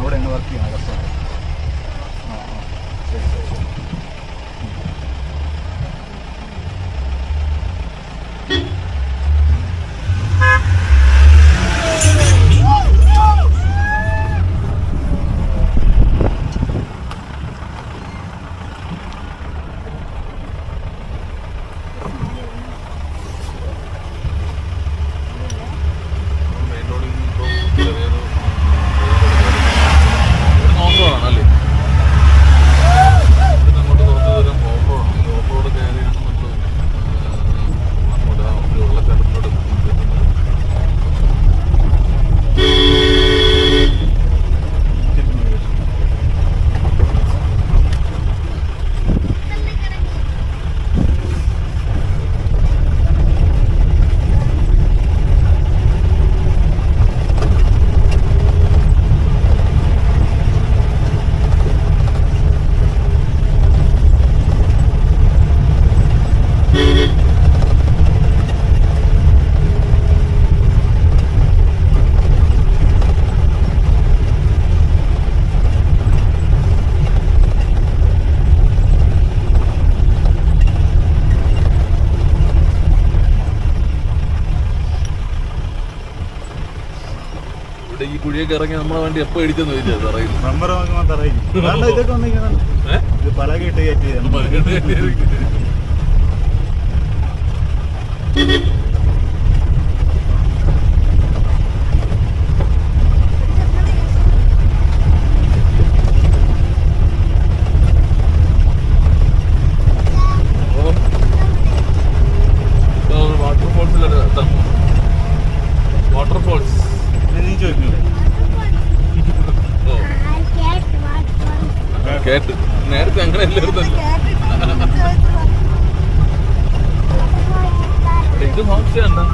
അവിടെ വർക്ക് ചെയ്യണം കസ്റ്റമർ. ശരി ശരി ശരി. ഈ കുഴിയൊക്കെ ഇറങ്ങി നമ്മളെ വണ്ടി എപ്പോ ഇടിച്ചെന്ന് ചോദിച്ചത് അറിയില്ല. ഇതൊക്കെ ഇത് പലകിട്ട് കയറ്റിയത്. വാട്ടർഫോൾസ് കേട്ട് നേരത്തെ അങ്ങനെ അല്ലായിരുന്നല്ലോ. ഇത് ഹോം സ്റ്റേ എന്താ?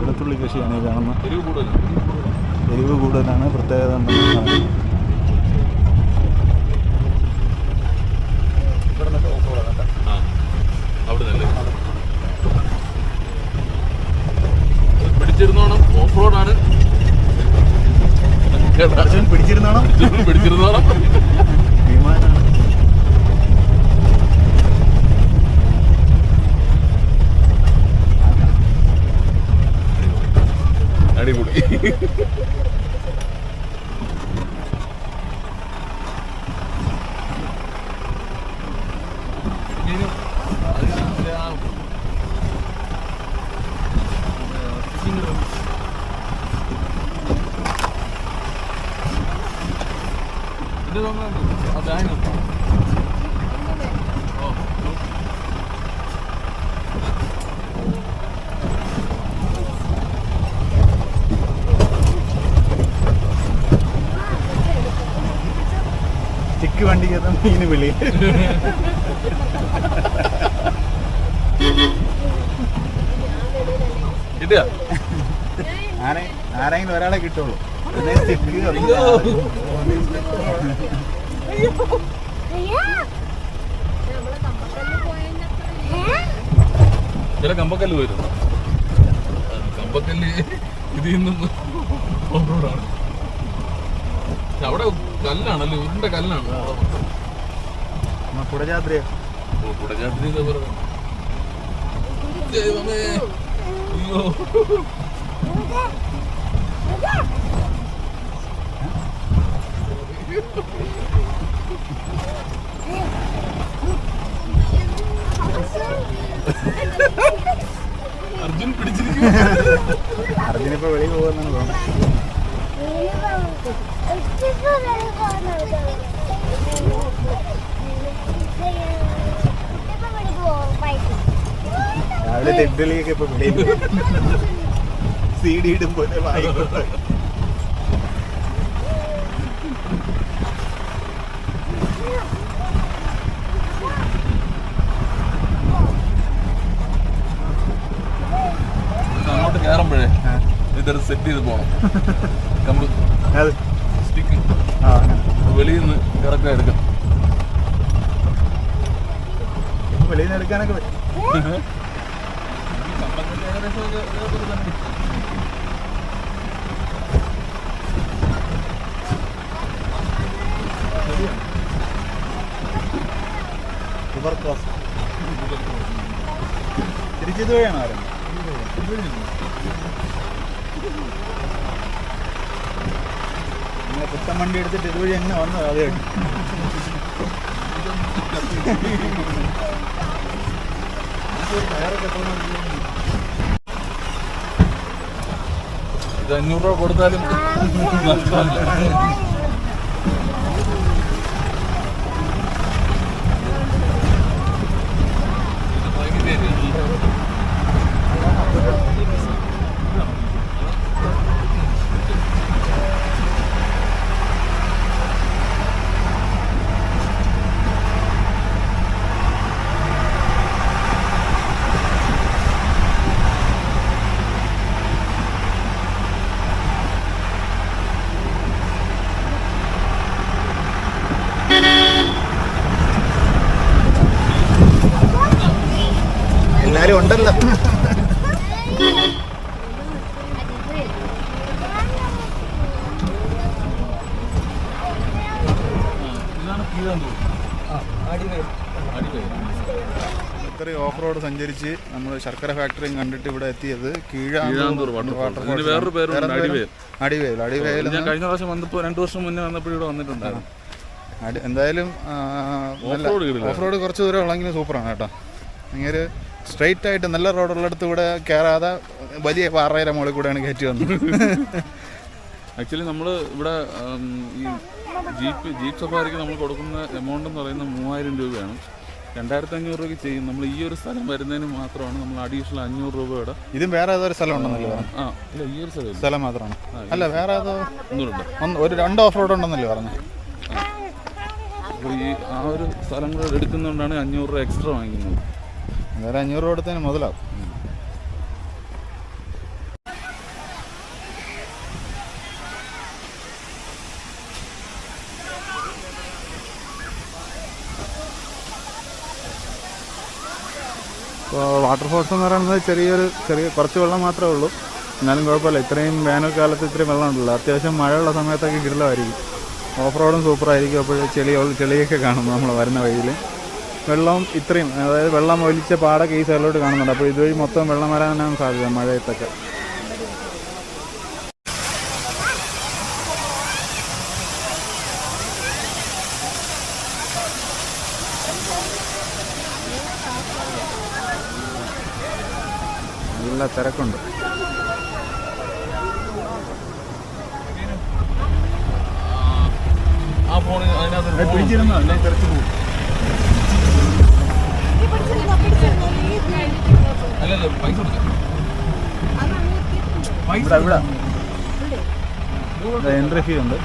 വെളുത്തുള്ളി കൃഷിയാണ് ഈ കാണുന്നത്. എരിവ് കൂടുതലാണ്, പ്രത്യേകത പിടിച്ചിരുന്നോണം. ഓഫ് റോഡാണ്. പിടിച്ചിരുന്നോണം വിമാനാണ്. അടിപൊളി. ചിക്ക് വണ്ടിക്കകത്ത് മീന് വിളി. ആരെങ്കിലും ഒരാളെ കിട്ടുള്ളൂ. ചില കമ്പക്കല്ല് പോയിരുന്നു. കമ്പക്കല്ല് ഇതിൽ നിന്ന് ഓഫ് റോഡാണ്. അവിടെ കല്ലാണല്ലേ, ഉരുണ്ട കല്ലാണ്. കുടജാദ്രിയാ. കുടജാദ്രി എന്താ പറയുക? അയ്യോ അർജുനിപ്പോ വെളിയിൽ പോകുന്നാണ് തോന്നുന്നത്. രാവിലെ തെഡ്ഡലിയൊക്കെ ഇപ്പൊ വെളിയിൽ CD ഇടുമ്പോ വായിക്കോട്ടെ. അങ്ങോട്ട് കയറുമ്പോഴേ ഇതൊരു സെറ്റ് ചെയ്ത് പോകണം. കമ്പ് സ്റ്റിക്ക് വെളിയിൽ നിന്ന് കറക്റ്റായി എടുക്കാം. വെളിയിൽ നിന്ന് എടുക്കാനൊക്കെ പറ്റും. തിരിച്ചത് വഴിയാണോ ആരും? പുത്തൻ വണ്ടി എടുത്തിട്ട് ഇതുവഴി എങ്ങനെ വന്നത് അതേ ഇത് 500 രൂപ കൊടുത്താലും എല്ലാരും ഉണ്ടല്ലോ. ഇത്രയും ഓഫ് റോഡ് സഞ്ചരിച്ച് നമ്മൾ ശർക്കര ഫാക്ടറിയും കണ്ടിട്ട് ഇവിടെ എത്തിയത് കീഴാന്തൂർ വാട്ടർഫോൾ. വേറൊരു പേരുണ്ട്, അടിവേൽ. ഞാൻ കഴിഞ്ഞ പ്രാവശ്യം വന്നപ്പോൾ 2 വർഷം മുന്നേ വന്നപ്പോൾ ഇവിടെ വന്നിട്ടുണ്ടായിരുന്നു. എന്തായാലും ഓഫ് റോഡ് കുറച്ച് ദൂരം ഉള്ളെങ്കിലും സൂപ്പറാണ് കേട്ടോ. ഭയങ്കര സ്ട്രെയിറ്റ് ആയിട്ട് നല്ല റോഡുള്ളിടത്ത് കൂടെ കയറാതെ വലിയ പാറയുടെ മുകളിൽ കൂടെയാണ് കയറ്റി വന്നത്. ആക്ച്വലി നമ്മൾ ഇവിടെ ഈ ജീപ്പ് സഫാരിക്ക് നമ്മൾ കൊടുക്കുന്ന എമൗണ്ട് എന്ന് പറയുന്നത് 3000 രൂപയാണ്. 2500 രൂപയ്ക്ക് ചെയ്യും. നമ്മൾ ഈ ഒരു സ്ഥലം വരുന്നതിന് മാത്രമാണ് നമ്മൾ അഡീഷണൽ 500 രൂപയുടെ. ഇതും വേറെ ഏതൊരു സ്ഥലം ഉണ്ടെന്നല്ലേ പറഞ്ഞു? ആ ഇല്ല, ഈ ഒരു സ്ഥലം മാത്രമാണ്. അല്ല വേറെ ഏതോ ഒന്നുമില്ല, ഒരു 2 ഓഫ് റോഡ് ഉണ്ടെന്നല്ലേ പറഞ്ഞു? അപ്പോൾ ഈ ആ ഒരു സ്ഥലങ്ങൾ എടുക്കുന്നതുകൊണ്ടാണ് 500 രൂപ എക്സ്ട്രാ വാങ്ങിക്കുന്നത്. വേറെ 500 രൂപ എടുത്തതിന് മുതലാവും. ഇപ്പോൾ വാട്ടർഫോൾസ് എന്ന് പറയുന്നത് ചെറിയ കുറച്ച് വെള്ളം മാത്രമേ ഉള്ളൂ. എന്നാലും കുഴപ്പമില്ല. ഇത്രയും വേനൽക്കാലത്ത് ഇത്രയും വെള്ളം ഉണ്ടല്ലോ. അത്യാവശ്യം മഴയുള്ള സമയത്തൊക്കെ കിടലമായിരിക്കും. ഓഫ് റോഡും സൂപ്പറായിരിക്കും. അപ്പോൾ ചെളിയൊക്കെ കാണും നമ്മൾ വരുന്ന വഴിയിൽ. വെള്ളം ഇത്രയും, അതായത് വെള്ളം ഒലിച്ച പാടൊക്കെ ഈ സൈഡിലോട്ട് കാണുന്നുണ്ട്. അപ്പോൾ ഇതുവഴി മൊത്തം വെള്ളം വരാനാണ് സാധ്യത മഴയത്തൊക്കെ. നല്ല തിരക്കുണ്ട്. ആ ഫോണിൽ അതിനകത്ത് പിടിച്ചിരുന്നോ? അല്ലെങ്കിൽ തിരക്ക് പോകും. അല്ലല്ല, പൈസ കൊടുക്കാം. ഇവിടെ എൻട്രി ഫീ ഉണ്ട്.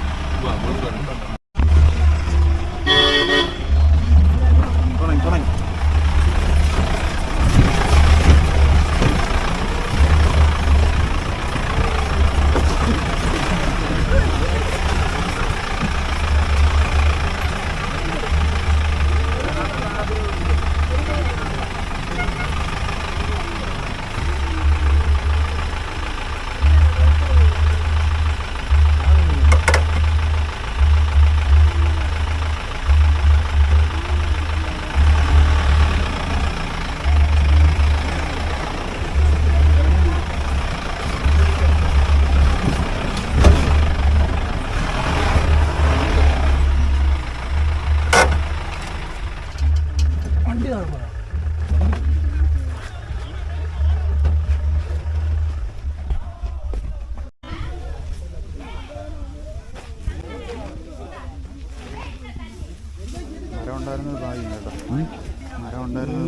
മരം ഉണ്ടായിരുന്നു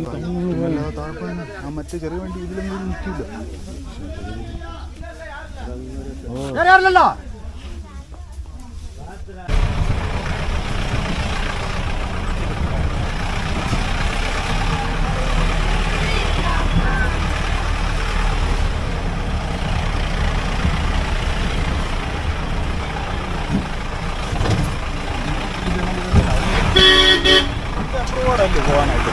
ആ മറ്റേ ചെറിയ വണ്ടി ഇതിലൊന്നും നിൽക്കില്ല. പോകാനായിട്ട്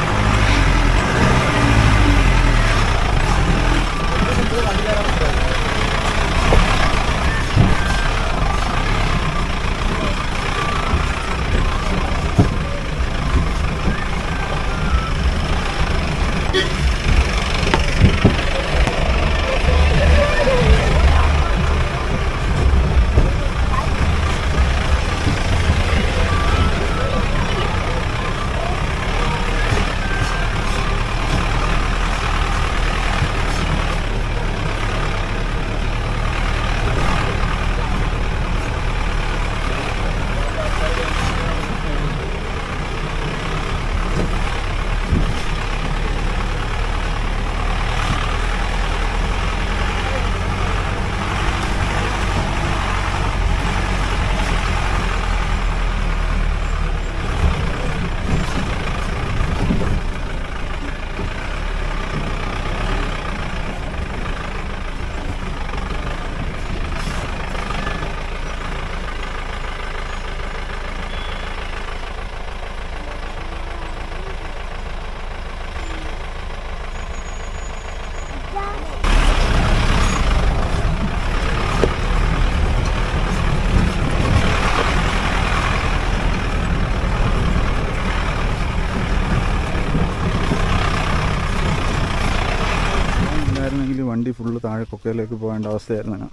വണ്ടി ഫുള്ള് താഴെ കൊക്കയിലേക്ക് പോകേണ്ട അവസ്ഥയായിരുന്നു.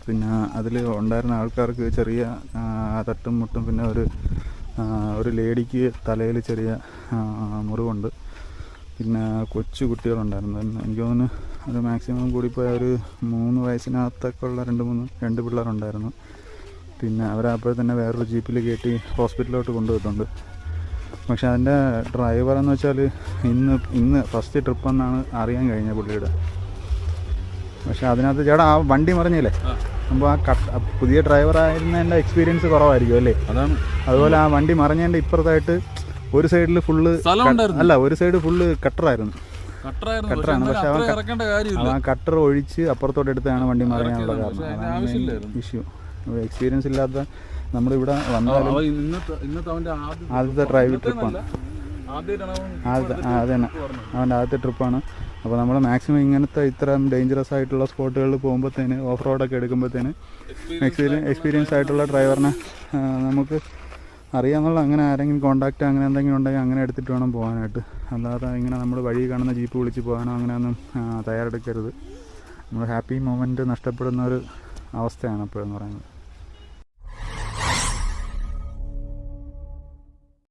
പിന്നെ അതിൽ ഉണ്ടായിരുന്ന ആൾക്കാർക്ക് ചെറിയ തട്ടും മുട്ടും, പിന്നെ ഒരു ലേഡിക്ക് തലയിൽ ചെറിയ മുറിവുണ്ട്. പിന്നെ കൊച്ചു കുട്ടികളുണ്ടായിരുന്നു. എനിക്ക് തോന്നുന്നു ഒരു മാക്സിമം കൂടിപ്പോയ ഒരു 3 വയസ്സിനകത്തൊക്കെ ഉള്ള രണ്ട് പിള്ളേരുണ്ടായിരുന്നു. പിന്നെ അവരപ്പോൾ തന്നെ വേറൊരു ജീപ്പിൽ കയറ്റി ഹോസ്പിറ്റലിലോട്ട് കൊണ്ടുപോയിട്ടുണ്ട്. പക്ഷെ അതിൻ്റെ ഡ്രൈവർ എന്ന് വെച്ചാൽ ഇന്ന് ഫസ്റ്റ് ട്രിപ്പെന്നാണ് അറിയാൻ കഴിഞ്ഞത് പുള്ളിയുടെ. പക്ഷെ അതിനകത്ത് ചേട്ടാ ആ വണ്ടി മറിഞ്ഞില്ലേ, അപ്പോൾ ആ പുതിയ ഡ്രൈവറായിരുന്നതിൻ്റെ എക്സ്പീരിയൻസ് കുറവായിരിക്കും അല്ലേ? അതാണ്. അതുപോലെ ആ വണ്ടി മറിഞ്ഞതിൻ്റെ ഇപ്പുറത്തായിട്ട് ഒരു സൈഡിൽ ഫുള്ള് ഒരു സൈഡ് ഫുള്ള് കട്ടറായിരുന്നു. പക്ഷെ അവൻ ആ കട്ടർ ഒഴിച്ച് അപ്പുറത്തോട്ട് എടുത്താണ് വണ്ടി മറിയാനുള്ള കാരണം. ഇഷ്യൂ എക്സ്പീരിയൻസ് ഇല്ലാത്ത നമ്മളിവിടെ വന്നാലും ആദ്യത്തെ ഡ്രൈവിംഗ് ട്രിപ്പാണ്. അത് തന്നെ അവൻ്റെ ആദ്യത്തെ ട്രിപ്പാണ്. അപ്പോൾ നമ്മൾ മാക്സിമം ഇങ്ങനത്തെ ഇത്തരം ഡേഞ്ചറസ് ആയിട്ടുള്ള സ്പോട്ടുകളിൽ പോകുമ്പോഴത്തേന്, ഓഫ് റോഡൊക്കെ എടുക്കുമ്പോഴത്തേന് എക്സ്പീരിയൻസ് ആയിട്ടുള്ള ഡ്രൈവറിനെ നമുക്ക് അറിയാമെന്നുള്ള അങ്ങനെ ആരെങ്കിലും കോൺടാക്റ്റ് അങ്ങനെ എന്തെങ്കിലും ഉണ്ടെങ്കിൽ അങ്ങനെ എടുത്തിട്ട് വേണം പോകാനായിട്ട്. അല്ലാതെ ഇങ്ങനെ നമ്മൾ വഴി കാണുന്ന ജീപ്പ് വിളിച്ച് പോകാനോ അങ്ങനെയൊന്നും തയ്യാറെടുക്കരുത്. നമ്മൾ ഹാപ്പി മൊമെൻറ്റ് നഷ്ടപ്പെടുന്ന ഒരു അവസ്ഥയാണ് ഇപ്പോഴെന്ന് പറയുന്നത്.